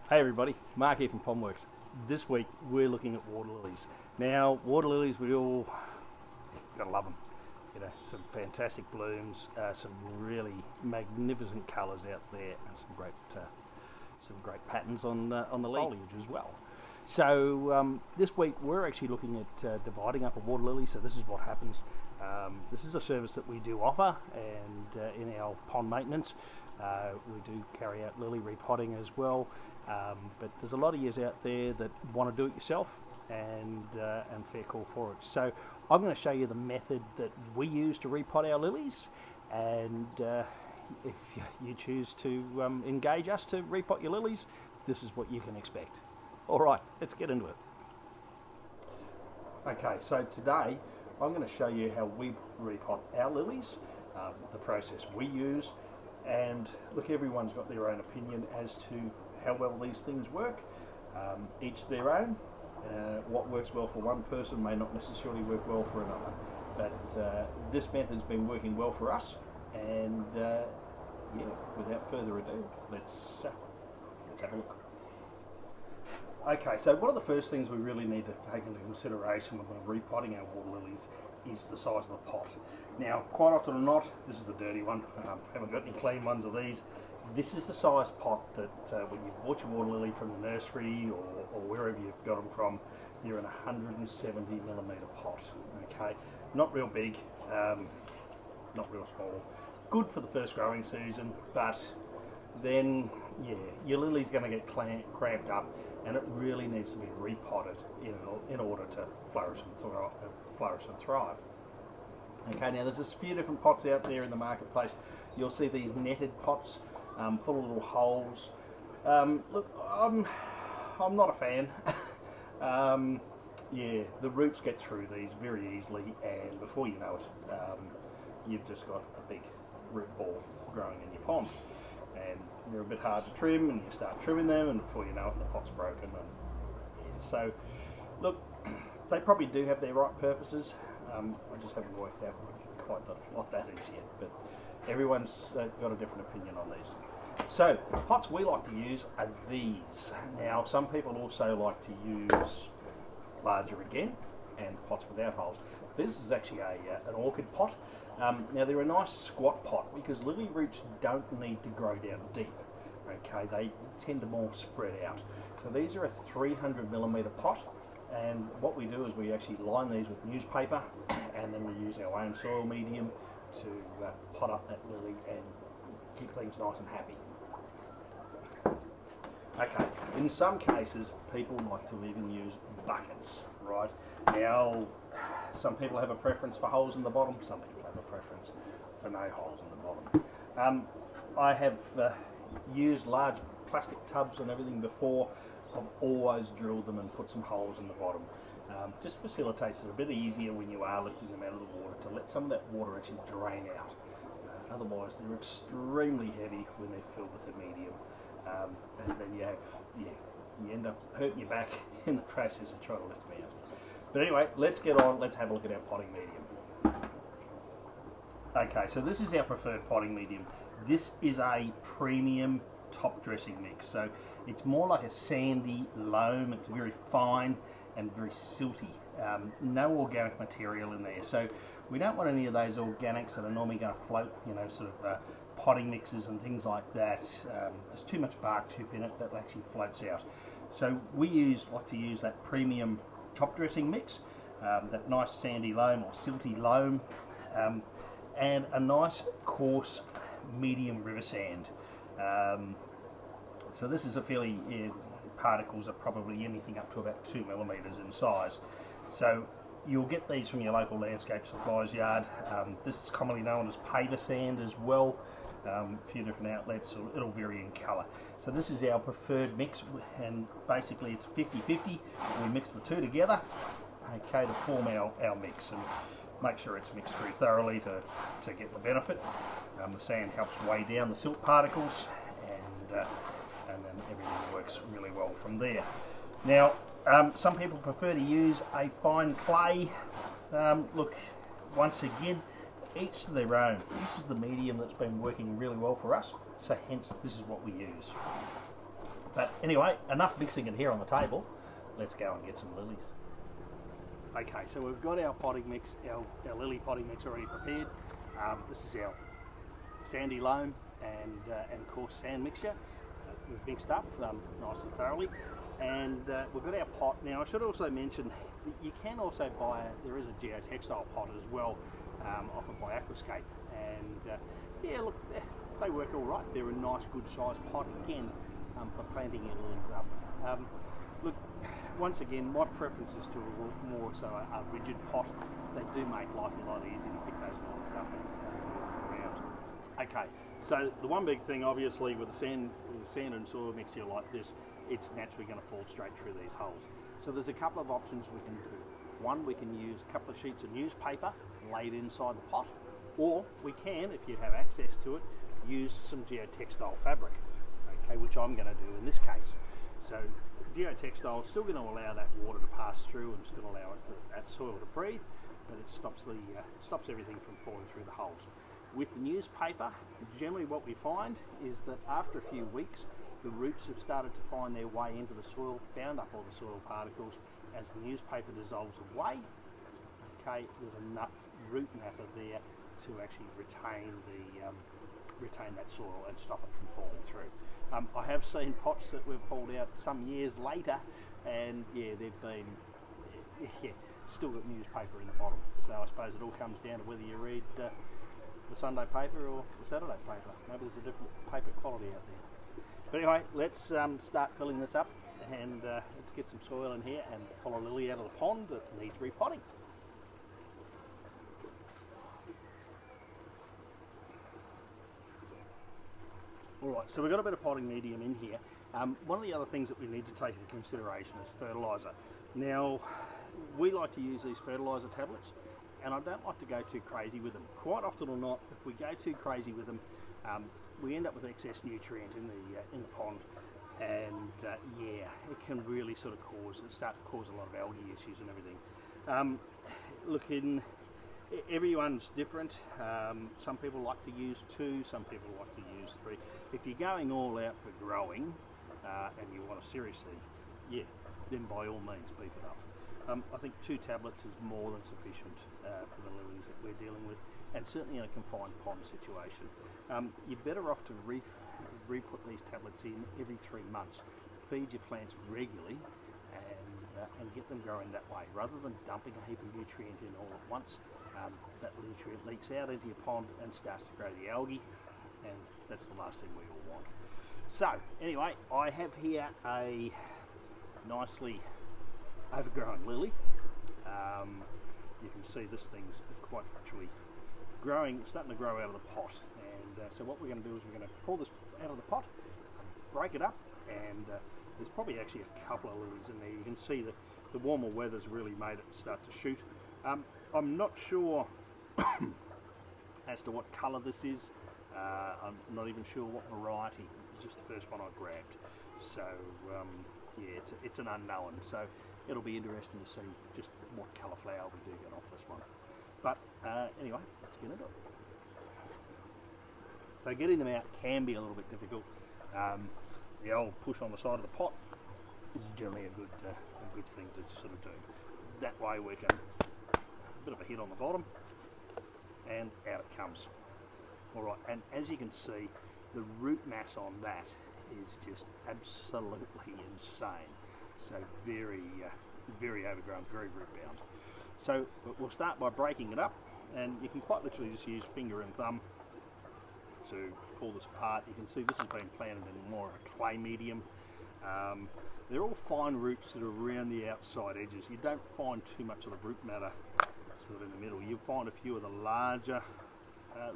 Hey everybody, Mark here from Pondworks. This week we're looking at water lilies. Now, water lilies, we all gotta love them. You know, some fantastic blooms, some really magnificent colours out there, and some great patterns on the foliage as well. So this week we're actually looking at dividing up a water lily. So this is what happens. This is a service that we do offer, and in our pond maintenance, we do carry out lily repotting as well. But there's a lot of you out there that want to do it yourself, and fair call for it. So I'm going to show you the method that we use to repot our lilies, and if you choose to engage us to repot your lilies, this is what you can expect. All right, let's get into it. Okay, so today I'm going to show you how we repot our lilies, the process we use, and look, everyone's got their own opinion as to how well these things work. Each their own. What works well for one person may not necessarily work well for another, but this method's been working well for us, and yeah, without further ado, let's have a look. Okay, so one of the first things we really need to take into consideration when we're repotting our water lilies is the size of the pot. Now, quite often or not, this is the dirty one. Haven't got any clean ones of these. This is the size pot that when you bought your water lily from the nursery or wherever you've got them from, you're in a 170mm pot. Okay, not real big, not real small. Good for the first growing season, but then yeah, your lily's going to get cramped up, and it really needs to be repotted in order to flourish and thrive. Okay, now there's a few different pots out there in the marketplace. You'll see these netted pots full of little holes. Look, I'm not a fan. Yeah, the roots get through these very easily, and before you know it, you've just got a big root ball growing in your pond. And they're a bit hard to trim, and you start trimming them, and before you know it, the pot's broken. And yeah, so, look, they probably do have their right purposes. I just haven't worked out quite what that is yet, but everyone's got a different opinion on these. So, the pots we like to use are these. Now, some people also like to use larger again, and pots without holes. This is actually an orchid pot. Now, they're a nice squat pot because lily roots don't need to grow down deep. Okay, they tend to more spread out. So these are a 300mm pot, and what we do is we actually line these with newspaper, and then we use our own soil medium to pot up that lily and keep things nice and happy. Okay, in some cases people like to even use buckets, right? Now, some people have a preference for holes in the bottom, some people have a preference for no holes in the bottom. I have used large plastic tubs and everything before. I've always drilled them and put some holes in the bottom. Just facilitates it a bit easier when you are lifting them out of the water to let some of that water actually drain out. Otherwise they're extremely heavy when they're filled with the medium, and then you end up hurting your back in the process of trying to lift them out. But anyway, let's get on, let's have a look at our potting medium. Okay, so this is our preferred potting medium. This is a premium top dressing mix, so it's more like a sandy loam. It's very fine and very silty. No organic material in there, so we don't want any of those organics that are normally going to float, sort of potting mixes and things like that. There's too much bark chip in it that actually floats out. So we like to use that premium top dressing mix, that nice sandy loam or silty loam, and a nice coarse medium river sand. So this is a fairly, particles are probably anything up to about 2mm in size. So you'll get these from your local landscape supplies yard. This is commonly known as paver sand as well. A few different outlets, so it'll vary in colour. So this is our preferred mix, and basically it's 50-50. We mix the two together, okay, to form our mix, and make sure it's mixed through thoroughly to get the benefit. The sand helps weigh down the silt particles, and then everything works really well from there. Now, some people prefer to use a fine clay. Look, once again, each to their own. This is the medium that's been working really well for us, so hence this is what we use. But anyway, enough mixing it here on the table. Let's go and get some lilies. Okay, so we've got our potting mix, our lily potting mix already prepared. This is our sandy loam and coarse sand mixture. We've mixed up nice and thoroughly. And we've got our pot. Now I should also mention, you can also buy, there is a geotextile pot as well, offered by Aquascape. And yeah, look, they work all right. They're a nice, good sized pot again for planting your lilies up. Look, once again, my preference is to a more so a rigid pot. They do make life a lot easier to pick those lilies up and move them around. Okay, so the one big thing, obviously, with the sand and soil mixture like this, it's naturally going to fall straight through these holes. So there's a couple of options we can do. One, we can use a couple of sheets of newspaper laid inside the pot, or we can, if you have access to it, use some geotextile fabric, okay, which I'm going to do in this case. So geotextile is still going to allow that water to pass through and still allow that soil to breathe, but it stops everything from falling through the holes. With the newspaper, generally what we find is that after a few weeks, the roots have started to find their way into the soil, bound up all the soil particles. As the newspaper dissolves away, okay, there's enough root matter there to actually retain that soil and stop it from falling through. I have seen pots that we've pulled out some years later, and yeah, they've been still got newspaper in the bottom. So I suppose it all comes down to whether you read the Sunday paper or the Saturday paper. Maybe there's a different paper quality out there. But anyway, let's start filling this up, and let's get some soil in here and pull a lily out of the pond that needs repotting. Alright, so we've got a bit of potting medium in here. One of the other things that we need to take into consideration is fertiliser. Now, we like to use these fertiliser tablets, and I don't like to go too crazy with them. Quite often or not, if we go too crazy with them, we end up with excess nutrient in the pond, and yeah, it can really sort of start to cause a lot of algae issues and everything. Look, everyone's different. Some people like to use 2, some people like to use 3. If you're going all out for growing and you want to seriously, yeah, then by all means beef it up. I think 2 tablets is more than sufficient for the lilies that we're dealing with, and certainly in a confined pond situation. You're better off to re-put these tablets in every 3 months. Feed your plants regularly and get them growing that way, rather than dumping a heap of nutrient in all at once. That nutrient leaks out into your pond and starts to grow the algae, and that's the last thing we all want. So anyway, I have here a nicely overgrown lily. You can see this thing's quite literally starting to grow out of the pot, and so what we're going to do is we're going to pull this out of the pot, break it up, and there's probably actually a couple of lilies in there. You can see that the warmer weather's really made it start to shoot. I'm not sure as to what colour this is. I'm not even sure what variety. It's just the first one I grabbed. So yeah, it's an unknown. So it'll be interesting to see just what colour flower we do get off this one. But anyway, let's get into it. So getting them out can be a little bit difficult. The old push on the side of the pot is generally a good thing to sort of do. That way we can a bit of a hit on the bottom, and out it comes. Alright, and as you can see, the root mass on that is just absolutely insane. So very overgrown, very root bound. So we'll start by breaking it up, and you can quite literally just use finger and thumb to pull this apart. You can see this has been planted in more of a clay medium. They're all fine roots that are around the outside edges. You don't find too much of the root matter sort of in the middle. You'll find a few of the larger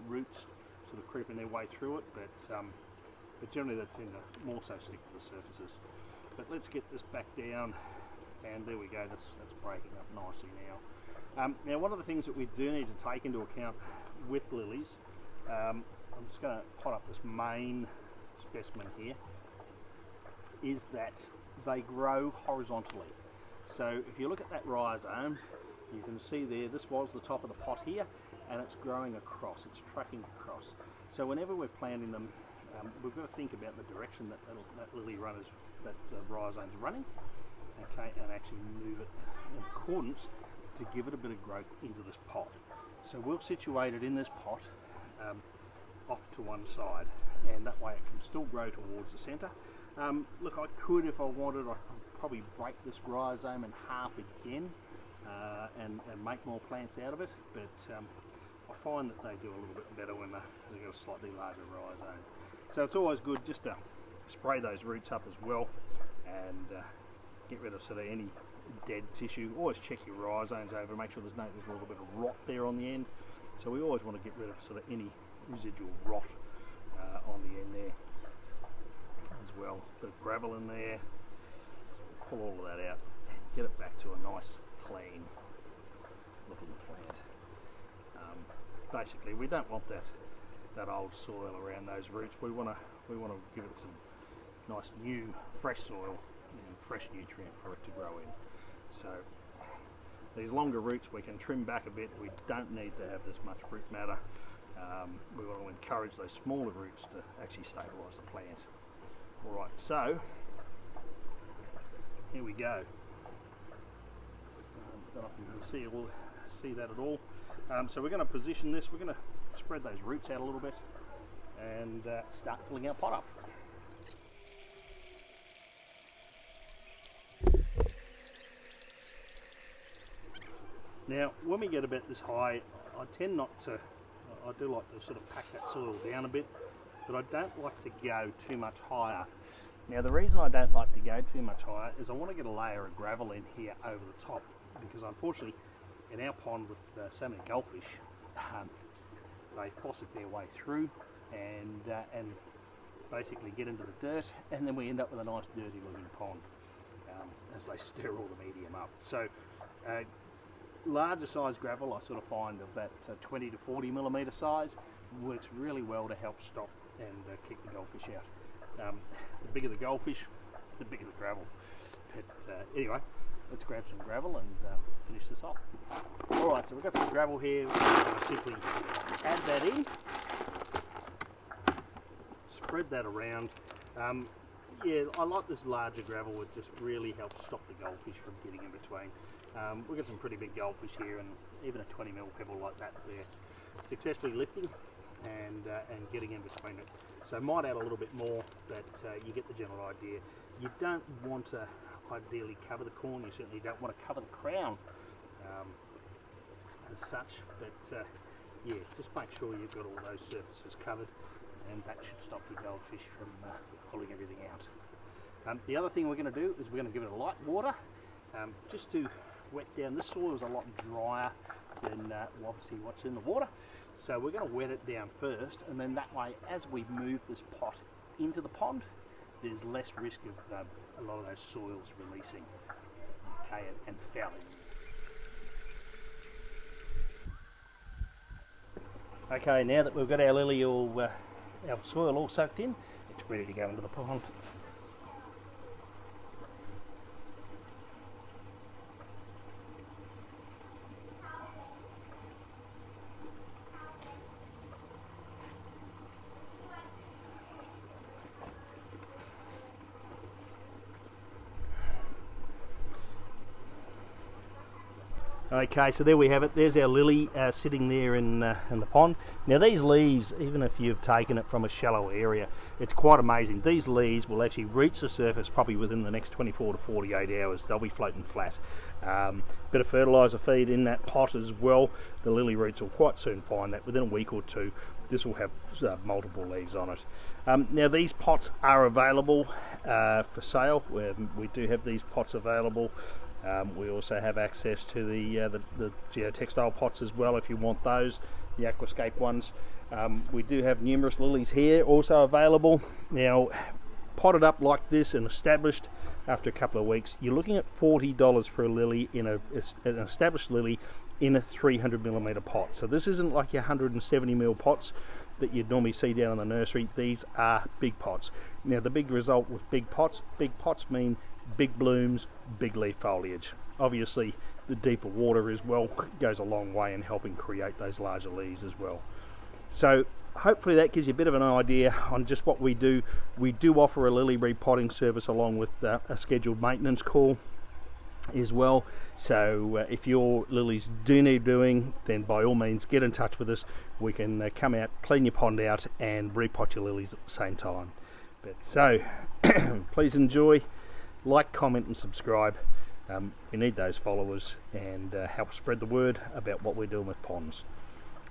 roots sort of creeping their way through it, but generally they tend to more so stick to the surfaces. But let's get this back down, and there we go. That's breaking up nicely now. Now, one of the things that we do need to take into account with lilies, I'm just going to pot up this main specimen here, is that they grow horizontally. So if you look at that rhizome, you can see there, this was the top of the pot here, and it's growing across, it's tracking across. So whenever we're planting them we've got to think about the direction that lily runners, that rhizome's running, okay, and actually move it in accordance to give it a bit of growth into this pot. So we'll situate it in this pot off to one side, and that way it can still grow towards the centre. Look, I could, if I wanted, I could probably break this rhizome in half again and make more plants out of it, but I find that they do a little bit better when they've got a slightly larger rhizome. So it's always good just to spray those roots up as well and get rid of sort of any dead tissue. Always check your rhizomes over, make sure there's a little bit of rot there on the end. So we always want to get rid of sort of any residual rot on the end there as well. Bit of gravel in there, pull all of that out, get it back to a nice clean looking plant. Basically, we don't want that old soil around those roots. We want to give it some nice new fresh soil and fresh nutrient for it to grow in. So these longer roots we can trim back a bit. We don't need to have this much root matter. We want to encourage those smaller roots to actually stabilise the plant. Alright, so here we go. Don't know if you can see that at all. So we're going to position this, we're going to spread those roots out a little bit and start filling our pot up. Now, when we get about this high, I tend not to, I do like to sort of pack that soil down a bit, but I don't like to go too much higher. Now, the reason I don't like to go too much higher is I want to get a layer of gravel in here over the top, because unfortunately, in our pond with so many goldfish, they faucet their way through and basically get into the dirt, and then we end up with a nice dirty looking pond as they stir all the medium up. So larger size gravel, I sort of find of that 20 to 40 millimetre size, works really well to help stop and keep the goldfish out. The bigger the goldfish, the bigger the gravel. But anyway, let's grab some gravel and finish this off. Alright, so we've got some gravel here. We're going to simply add that in, spread that around. Yeah, I like this larger gravel. It just really helps stop the goldfish from getting in between. We've got some pretty big goldfish here, and even a 20 mil pebble like that, they're successfully lifting and getting in between it. So I might add a little bit more, but you get the general idea. You don't want to ideally cover the corn, you certainly don't want to cover the crown as such, but yeah, just make sure you've got all those surfaces covered, and that should stop your goldfish from pulling everything out. The other thing we're going to do is we're going to give it a light water just to wet down. This soil is a lot drier than obviously what's in the water, so we're going to wet it down first, and then that way as we move this pot into the pond, there's less risk of a lot of those soils releasing, okay, and fouling. Okay, now that we've got our lily all, our soil all soaked in, it's ready to go into the pond. Okay, so there we have it. There's our lily sitting there in the pond. Now these leaves, even if you've taken it from a shallow area, it's quite amazing. These leaves will actually reach the surface probably within the next 24 to 48 hours. They'll be floating flat. Bit of fertiliser feed in that pot as well. The lily roots will quite soon find that within a week or two. This will have multiple leaves on it. Now these pots are available for sale. We do have these pots available. We also have access to the geotextile pots as well if you want those, the aquascape ones. We do have numerous lilies here also available. Now, potted up like this and established after a couple of weeks, you're looking at $40 for a lily in an established lily in a 300 millimetre pot. So this isn't like your 170 mil pots that you'd normally see down in the nursery. These are big pots. Now the big result with big pots mean big blooms, big leaf foliage. Obviously the deeper water as well goes a long way in helping create those larger leaves as well. So hopefully that gives you a bit of an idea on just what we do. We do offer a lily repotting service along with a scheduled maintenance call as well. So if your lilies do need doing, then by all means get in touch with us. We can come out, clean your pond out and repot your lilies at the same time. So please enjoy, like, comment and subscribe. We need those followers and help spread the word about what we're doing with ponds.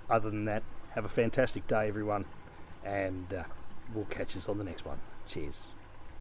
Other than that, have a fantastic day everyone, and we'll catch us on the next one. Cheers.